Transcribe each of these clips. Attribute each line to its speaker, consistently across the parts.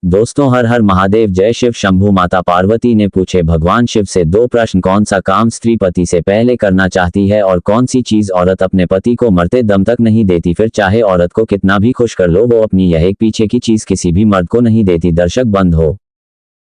Speaker 1: दोस्तों, हर हर महादेव, जय शिव शंभू। माता पार्वती ने पूछे भगवान शिव से दो प्रश्न। कौन सा काम स्त्री पति से पहले करना चाहती है और कौन सी चीज औरत अपने पति को मरते दम तक नहीं देती। फिर चाहे औरत को कितना भी खुश कर लो, वो अपनी यह एक पीछे की चीज किसी भी मर्द को नहीं देती। दर्शक बंद हो,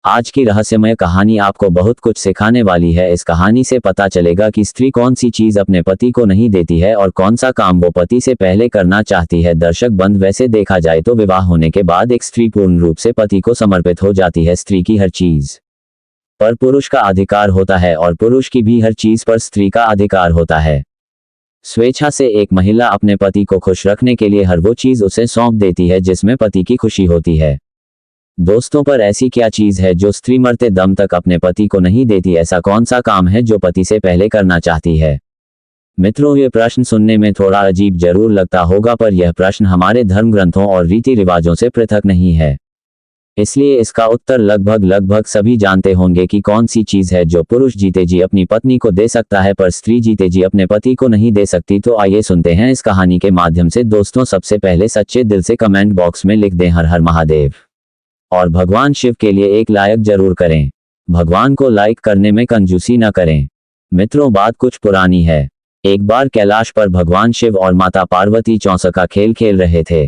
Speaker 1: आज की रहस्यमय कहानी आपको बहुत कुछ सिखाने वाली है। इस कहानी से पता चलेगा कि स्त्री कौन सी चीज अपने पति को नहीं देती है और कौन सा काम वो पति से पहले करना चाहती है। दर्शक बंद, वैसे देखा जाए तो विवाह होने के बाद एक स्त्री पूर्ण रूप से पति को समर्पित हो जाती है। स्त्री की हर चीज पर पुरुष का अधिकार होता है और पुरुष की भी हर चीज पर स्त्री का अधिकार होता है। स्वेच्छा से एक महिला अपने पति को खुश रखने के लिए हर वो चीज उसे सौंप देती है जिसमें पति की खुशी होती है। दोस्तों, पर ऐसी क्या चीज है जो स्त्री मरते दम तक अपने पति को नहीं देती? ऐसा कौन सा काम है जो पति से पहले करना चाहती है? मित्रों, ये प्रश्न सुनने में थोड़ा अजीब जरूर लगता होगा, पर यह प्रश्न हमारे धर्म ग्रंथों और रीति रिवाजों से पृथक नहीं है, इसलिए इसका उत्तर लगभग सभी जानते होंगे कि कौन सी चीज है जो पुरुष जीते जी अपनी पत्नी को दे सकता है पर स्त्री जीते जी अपने पति को नहीं दे सकती। तो आइए सुनते हैं इस कहानी के माध्यम से। दोस्तों, सबसे पहले सच्चे दिल से कमेंट बॉक्स में लिख दें हर हर महादेव और भगवान शिव के लिए एक लाइक जरूर करें। भगवान को लाइक करने में कंजूसी न करें। मित्रों, बात कुछ पुरानी है। एक बार कैलाश पर भगवान शिव और माता पार्वती चौंसक का खेल खेल रहे थे।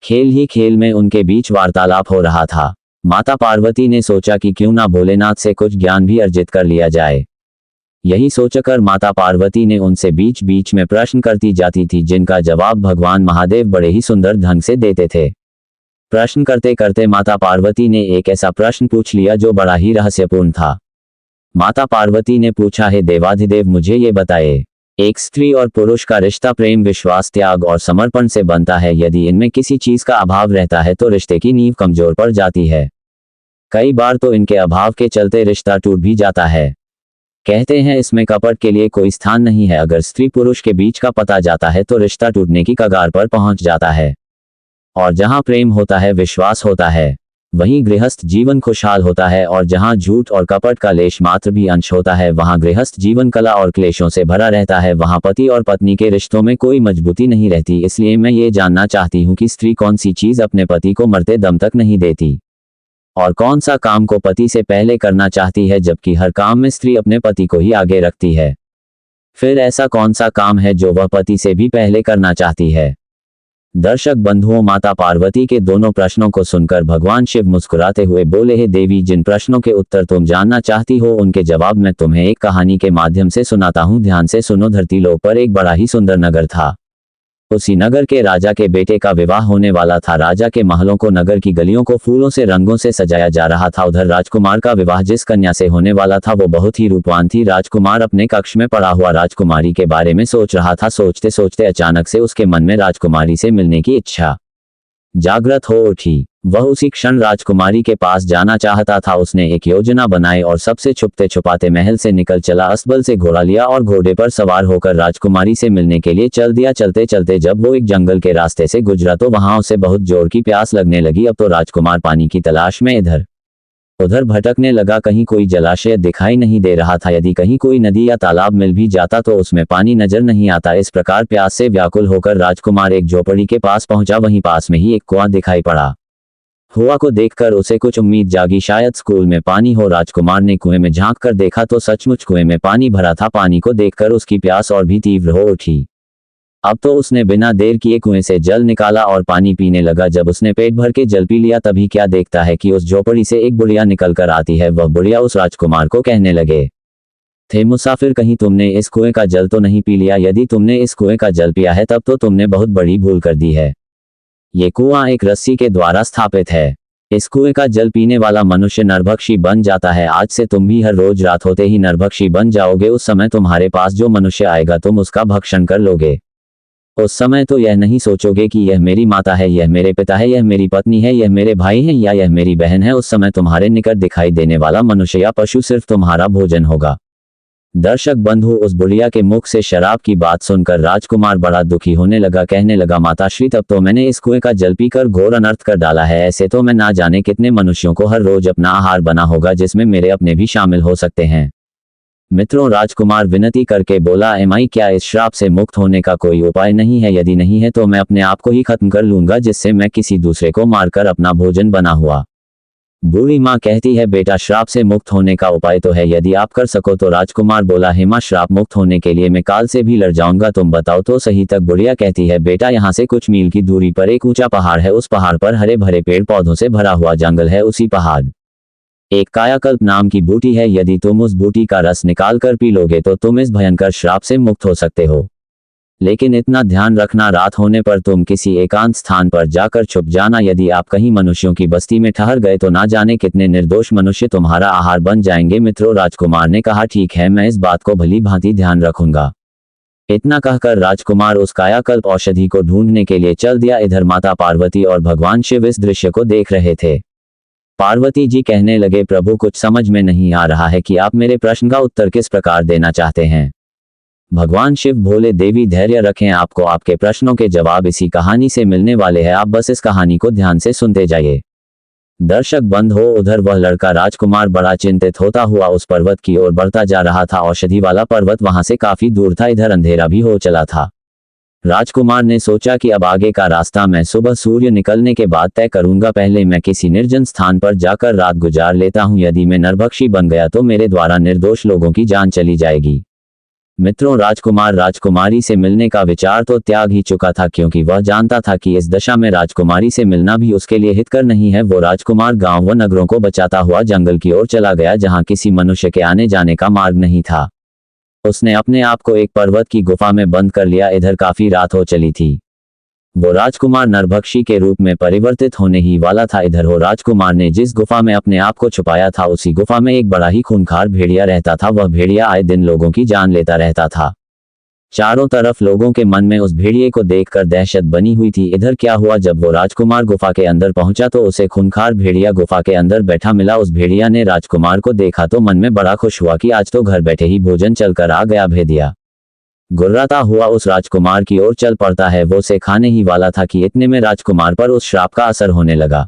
Speaker 1: खेल ही खेल में उनके बीच वार्तालाप हो रहा था। माता पार्वती ने सोचा कि क्यों ना भोलेनाथ से कुछ ज्ञान भी अर्जित कर लिया जाए। यही सोचकर माता पार्वती ने उनसे बीच बीच में प्रश्न करती जाती थी, जिनका जवाब भगवान महादेव बड़े ही सुंदर ढंग से देते थे। प्रश्न करते करते माता पार्वती ने एक ऐसा प्रश्न पूछ लिया जो बड़ा ही रहस्यपूर्ण था। माता पार्वती ने पूछा, हे देवाधिदेव, मुझे ये बताए, एक स्त्री और पुरुष का रिश्ता प्रेम, विश्वास, त्याग और समर्पण से बनता है। यदि इनमें किसी चीज का अभाव रहता है तो रिश्ते की नींव कमजोर पड़ जाती है। कई बार तो इनके अभाव के चलते रिश्ता टूट भी जाता है। कहते हैं इसमें कपट के लिए कोई स्थान नहीं है। अगर स्त्री पुरुष के बीच का पता जाता है तो रिश्ता टूटने की कगार पर पहुंच जाता है। और जहां प्रेम होता है, विश्वास होता है, वहीं गृहस्थ जीवन खुशहाल होता है। और जहां झूठ और कपट का लेश मात्र भी अंश होता है, वहां गृहस्थ जीवन कला और क्लेशों से भरा रहता है। वहां पति और पत्नी के रिश्तों में कोई मजबूती नहीं रहती। इसलिए मैं ये जानना चाहती हूँ कि स्त्री कौन सी चीज अपने पति को मरते दम तक नहीं देती और कौन सा काम को पति से पहले करना चाहती है, जबकि हर काम में स्त्री अपने पति को ही आगे रखती है। फिर ऐसा कौन सा काम है जो वह पति से भी पहले करना चाहती है? दर्शक बंधुओं, माता पार्वती के दोनों प्रश्नों को सुनकर भगवान शिव मुस्कुराते हुए बोले, हे देवी, जिन प्रश्नों के उत्तर तुम जानना चाहती हो उनके जवाब मैं तुम्हें एक कहानी के माध्यम से सुनाता हूँ। ध्यान से सुनो। धरती लोक पर एक बड़ा ही सुंदर नगर था। उसी नगर के राजा के बेटे का विवाह होने वाला था। राजा के महलों को, नगर की गलियों को फूलों से, रंगों से सजाया जा रहा था। उधर राजकुमार का विवाह जिस कन्या से होने वाला था वो बहुत ही रूपवान थी। राजकुमार अपने कक्ष में पड़ा हुआ राजकुमारी के बारे में सोच रहा था। सोचते सोचते अचानक से उसके मन में राजकुमारी से मिलने की इच्छा जागृत हो उठी। वह उसी क्षण राजकुमारी के पास जाना चाहता था। उसने एक योजना बनाई और सबसे छुपते छुपाते महल से निकल चला। अस्तबल से घोड़ा लिया और घोड़े पर सवार होकर राजकुमारी से मिलने के लिए चल दिया। चलते चलते जब वो एक जंगल के रास्ते से गुजरा तो वहां उसे बहुत जोर की प्यास लगने लगी। अब तो राजकुमार पानी की तलाश में इधर उधर भटकने लगा। कहीं कोई जलाशय दिखाई नहीं दे रहा था। यदि कहीं कोई नदी या तालाब मिल भी जाता तो उसमें पानी नजर नहीं आता। इस प्रकार प्यास से व्याकुल होकर राजकुमार एक झोपड़ी के पास पहुंचा। वहीं पास में ही एक कुआं दिखाई पड़ा। कुआं को देखकर उसे कुछ उम्मीद जागी, शायद स्कूल में पानी हो। राजकुमार ने कुएं में झांक कर देखा तो सचमुच कुएं में पानी भरा था। पानी को देखकर उसकी प्यास और भी तीव्र हो उठी। अब तो उसने बिना देर किए कुएं से जल निकाला और पानी पीने लगा। जब उसने पेट भर के जल पी लिया तभी क्या देखता है कि उस झोपड़ी से एक बुढ़िया निकल कर आती है। वह बुढ़िया उस राजकुमार को कहने लगे थे, मुसाफिर, कहीं तुमने इस कुएं का जल तो नहीं पी लिया? यदि तुमने इस कुएं का जल पिया है तब तो तुमने बहुत बड़ी भूल कर दी है। ये कुआं एक रस्सी के द्वारा स्थापित है। इस कुएं का जल पीने वाला मनुष्य नरभक्षी बन जाता है। आज से तुम भी हर रोज रात होते ही नरभक्षी बन जाओगे। उस समय तुम्हारे पास जो मनुष्य आएगा तुम उसका भक्षण कर लोगे। उस समय तो यह नहीं सोचोगे कि यह मेरी माता है, यह मेरे पिता है, यह मेरी पत्नी है, यह मेरे भाई हैं या यह मेरी बहन है। उस समय तुम्हारे निकट दिखाई देने वाला मनुष्य या पशु सिर्फ तुम्हारा भोजन होगा। दर्शक बंधु, उस बुढ़िया के मुख से शराब की बात सुनकर राजकुमार बड़ा दुखी होने लगा। कहने लगा, माताश्री, तब तो मैंने इस कुएं का जल पीकर घोर अनर्थ कर डाला है। ऐसे तो मैं ना जाने कितने मनुष्यों को हर रोज अपना आहार बना होगा, जिसमें मेरे अपने भी शामिल हो सकते हैं। मित्रों, राजकुमार विनती करके बोला, एमाई, क्या इस श्राप से मुक्त होने का कोई उपाय नहीं है? यदि नहीं है तो मैं अपने आप को ही खत्म कर लूंगा, जिससे मैं किसी दूसरे को मारकर अपना भोजन बना हुआ बूढ़ी माँ कहती है, बेटा श्राप से मुक्त होने का उपाय तो है, यदि आप कर सको तो। राजकुमार बोला, हे माँ, श्राप मुक्त होने के लिए मैं काल से भी लड़ जाऊंगा, तुम बताओ तो सही। तक बुढ़िया कहती है, बेटा यहाँ से कुछ मील की दूरी पर एक ऊंचा पहाड़ है, उस पहाड़ पर हरे भरे पेड़ पौधों से भरा हुआ जंगल है, उसी पहाड़ एक कायाकल्प नाम की बूटी है, यदि तुम उस बूटी का रस निकाल कर पी लोगे तो तुम इस भयंकर श्राप से मुक्त हो सकते हो। लेकिन इतना ध्यान रखना, रात होने पर तुम किसी एकांत स्थान पर जाकर छुप जाना। यदि आप कहीं मनुष्यों की बस्ती में ठहर गए तो ना जाने कितने निर्दोष मनुष्य तुम्हारा आहार बन जाएंगे। मित्रों, राजकुमार ने कहा, ठीक है, मैं इस बात को भली भांति ध्यान रखूंगा। इतना कहकर राजकुमार उस कायाकल्प औषधि को ढूंढने के लिए चल दिया। इधर माता पार्वती और भगवान शिव इस दृश्य को देख रहे थे। पार्वती जी कहने लगे, प्रभु, कुछ समझ में नहीं आ रहा है कि आप मेरे प्रश्न का उत्तर किस प्रकार देना चाहते हैं। भगवान शिव बोले, देवी धैर्य रखें, आपको आपके प्रश्नों के जवाब इसी कहानी से मिलने वाले हैं, आप बस इस कहानी को ध्यान से सुनते जाइए। दर्शक बंद हो। उधर वह लड़का राजकुमार बड़ा चिंतित होता हुआ उस पर्वत की ओर बढ़ता जा रहा था। औषधि वाला पर्वत वहां से काफी दूर था, इधर अंधेरा भी हो चला था। राजकुमार ने सोचा कि अब आगे का रास्ता मैं सुबह सूर्य निकलने के बाद तय करूंगा, पहले मैं किसी निर्जन स्थान पर जाकर रात गुजार लेता हूं। यदि मैं नरभक्षी बन गया तो मेरे द्वारा निर्दोष लोगों की जान चली जाएगी। मित्रों, राजकुमार राजकुमारी से मिलने का विचार तो त्याग ही चुका था, क्योंकि वह जानता था कि इस दशा में राजकुमारी से मिलना भी उसके लिए हितकर नहीं है। वो राजकुमार गांव व नगरों को बचाता हुआ जंगल की ओर चला गया, जहां किसी मनुष्य के आने जाने का मार्ग नहीं था। उसने अपने आप को एक पर्वत की गुफा में बंद कर लिया। इधर काफी रात हो चली थी। वो राजकुमार नरभक्षी के रूप में परिवर्तित होने ही वाला था। इधर हो राजकुमार ने जिस गुफा में अपने आप को छुपाया था, उसी गुफा में एक बड़ा ही खूंखार भेड़िया रहता था। वह भेड़िया आए दिन लोगों की जान लेता रहता था। चारों तरफ लोगों के मन में उस भेड़िए को देखकर दहशत बनी हुई थी। इधर क्या हुआ, जब वो राजकुमार गुफा के अंदर पहुंचा तो उसे खूंखार भेड़िया गुफा के अंदर बैठा मिला। उस भेड़िया ने राजकुमार को देखा तो मन में बड़ा खुश हुआ कि आज तो घर बैठे ही भोजन चलकर आ गया। भेड़िया गुर्राता हुआ उस राजकुमार की ओर चल पड़ता है। वो उसे खाने ही वाला था कि इतने में राजकुमार पर उस श्राप का असर होने लगा।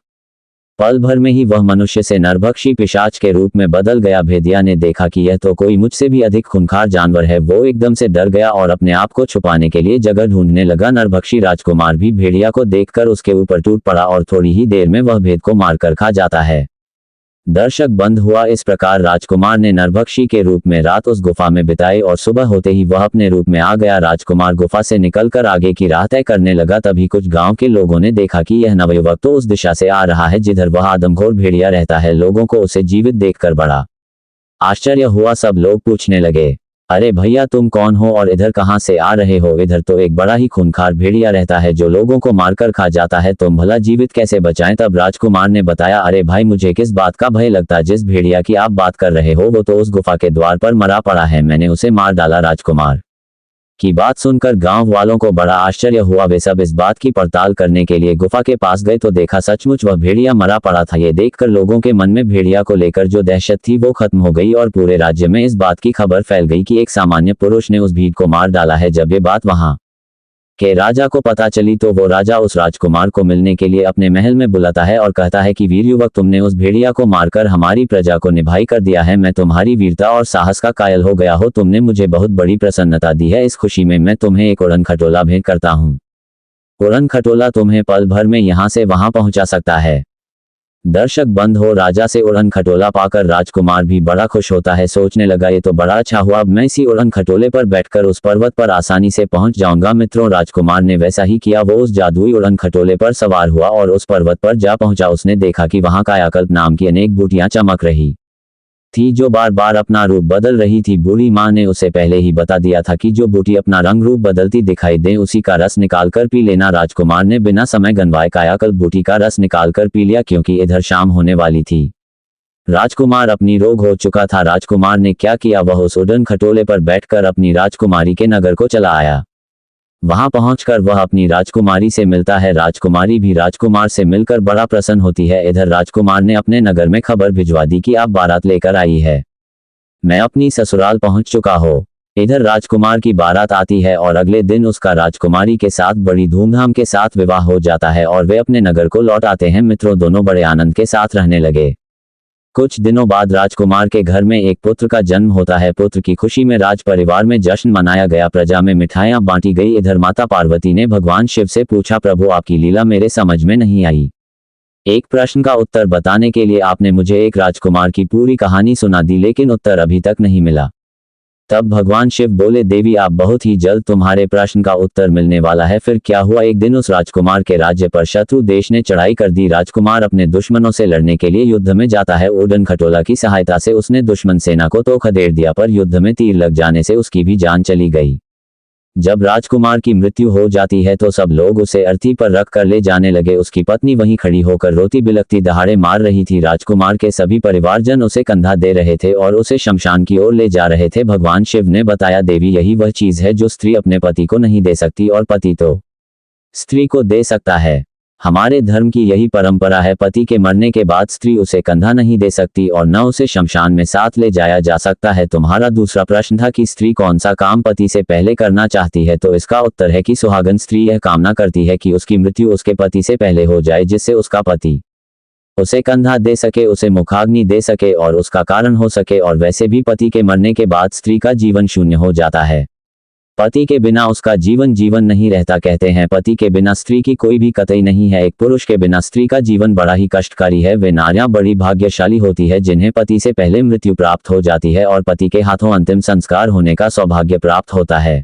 Speaker 1: पल भर में ही वह मनुष्य से नरभक्षी पिशाच के रूप में बदल गया। भेड़िया ने देखा कि यह तो कोई मुझसे भी अधिक खूंखार जानवर है। वो एकदम से डर गया और अपने आप को छुपाने के लिए जगह ढूंढने लगा। नरभक्षी राजकुमार भी भेड़िया को देखकर उसके ऊपर टूट पड़ा और थोड़ी ही देर में वह भेद को मारकर खा जाता है। दर्शक बंद हुआ। इस प्रकार राजकुमार ने नरभक्षी के रूप में रात उस गुफा में बिताई और सुबह होते ही वह अपने रूप में आ गया। राजकुमार गुफा से निकलकर आगे की राह तय करने लगा। तभी कुछ गांव के लोगों ने देखा कि यह नवयुवक तो उस दिशा से आ रहा है जिधर वह आदमखोर भेड़िया रहता है। लोगों को उसे जीवित देखकर बड़ा आश्चर्य हुआ। सब लोग पूछने लगे, अरे भैया, तुम कौन हो और इधर कहां से आ रहे हो? इधर तो एक बड़ा ही खूंखार भेड़िया रहता है जो लोगों को मारकर खा जाता है, तुम भला जीवित कैसे बचाएं? तब राजकुमार ने बताया, अरे भाई, मुझे किस बात का भय लगता है? जिस भेड़िया की आप बात कर रहे हो वो तो उस गुफा के द्वार पर मरा पड़ा है, मैंने उसे मार डाला। राजकुमार की बात सुनकर गांव वालों को बड़ा आश्चर्य हुआ। वे सब इस बात की पड़ताल करने के लिए गुफा के पास गए तो देखा सचमुच वह भेड़िया मरा पड़ा था। ये देखकर लोगों के मन में भेड़िया को लेकर जो दहशत थी वो खत्म हो गई और पूरे राज्य में इस बात की खबर फैल गई कि एक सामान्य पुरुष ने उस भीड़ को मार डाला है। जब ये बात वहां के राजा को पता चली तो वो राजा उस राजकुमार को मिलने के लिए अपने महल में बुलाता है और कहता है कि वीर युवक, तुमने उस भेड़िया को मारकर हमारी प्रजा को निभाई कर दिया है। मैं तुम्हारी वीरता और साहस का कायल हो गया हो। तुमने मुझे बहुत बड़ी प्रसन्नता दी है। इस खुशी में मैं तुम्हें एक उड़न खटोला भेंट करता हूँ। उड़न खटोला तुम्हें पल भर में यहाँ से वहां पहुंचा सकता है। दर्शक बंद हो। राजा से उड़न खटोला पाकर राजकुमार भी बड़ा खुश होता है। सोचने लगा, ये तो बड़ा अच्छा हुआ, अब मैं इसी उड़न खटोले पर बैठकर उस पर्वत पर आसानी से पहुंच जाऊंगा। मित्रों, राजकुमार ने वैसा ही किया। वो उस जादुई उड़न खटोले पर सवार हुआ और उस पर्वत पर जा पहुंचा। उसने देखा कि वहां कायाकल्प नाम की अनेक बूटियां चमक रही थी जो बार बार अपना रूप बदल रही थी। बूढ़ी माँ ने उसे पहले ही बता दिया था कि जो बूटी अपना रंग रूप बदलती दिखाई दे उसी का रस निकालकर पी लेना। राजकुमार ने बिना समय गंवाए कायाकल्प बूटी का रस निकालकर पी लिया, क्योंकि इधर शाम होने वाली थी। राजकुमार अपनी रोग हो चुका था। राजकुमार ने क्या किया, वह उस उड़न खटोले पर बैठकर अपनी राजकुमारी के नगर को चला आया। वहां पहुंचकर वह अपनी राजकुमारी से मिलता है। राजकुमारी भी राजकुमार से मिलकर बड़ा प्रसन्न होती है। इधर राजकुमार ने अपने नगर में खबर भिजवा दी कि आप बारात लेकर आई है, मैं अपनी ससुराल पहुंच चुका हो। इधर राजकुमार की बारात आती है और अगले दिन उसका राजकुमारी के साथ बड़ी धूमधाम के साथ विवाह हो जाता है और वे अपने नगर को लौट आते हैं। मित्रों, दोनों बड़े आनंद के साथ रहने लगे। कुछ दिनों बाद राजकुमार के घर में एक पुत्र का जन्म होता है। पुत्र की खुशी में राज परिवार में जश्न मनाया गया, प्रजा में मिठाइयां बांटी गई। इधर माता पार्वती ने भगवान शिव से पूछा, प्रभु, आपकी लीला मेरे समझ में नहीं आई। एक प्रश्न का उत्तर बताने के लिए आपने मुझे एक राजकुमार की पूरी कहानी सुना दी लेकिन उत्तर अभी तक नहीं मिला। तब भगवान शिव बोले, देवी आप बहुत ही जल्द तुम्हारे प्रश्न का उत्तर मिलने वाला है। फिर क्या हुआ, एक दिन उस राजकुमार के राज्य पर शत्रु देश ने चढ़ाई कर दी। राजकुमार अपने दुश्मनों से लड़ने के लिए युद्ध में जाता है। ओडन खटोला की सहायता से उसने दुश्मन सेना को तो खदेड़ दिया, पर युद्ध में तीर लग जाने से उसकी भी जान चली गई। जब राजकुमार की मृत्यु हो जाती है तो सब लोग उसे अर्थी पर रख कर ले जाने लगे। उसकी पत्नी वहीं खड़ी होकर रोती बिलखती दहाड़े मार रही थी। राजकुमार के सभी परिवारजन उसे कंधा दे रहे थे और उसे शमशान की ओर ले जा रहे थे। भगवान शिव ने बताया, देवी यही वह चीज है जो स्त्री अपने पति को नहीं दे सकती और पति तो स्त्री को दे सकता है। हमारे धर्म की यही परंपरा है, पति के मरने के बाद स्त्री उसे कंधा नहीं दे सकती और न उसे शमशान में साथ ले जाया जा सकता है। तुम्हारा दूसरा प्रश्न था कि स्त्री कौन सा काम पति से पहले करना चाहती है, तो इसका उत्तर है कि सुहागन स्त्री यह कामना करती है कि उसकी मृत्यु उसके पति से पहले हो जाए, जिससे उसका पति उसे कंधा दे सके, उसे मुखाग्नि दे सके और उसका कारण हो सके। और वैसे भी पति के मरने के बाद स्त्री का जीवन शून्य हो जाता है। पति के बिना उसका जीवन जीवन नहीं रहता। कहते हैं पति के बिना स्त्री की कोई भी कतई नहीं है। एक पुरुष के बिना स्त्री का जीवन बड़ा ही कष्टकारी है। वे नारियां बड़ी भाग्यशाली होती है जिन्हें पति से पहले मृत्यु प्राप्त हो जाती है और पति के हाथों अंतिम संस्कार होने का सौभाग्य प्राप्त होता है।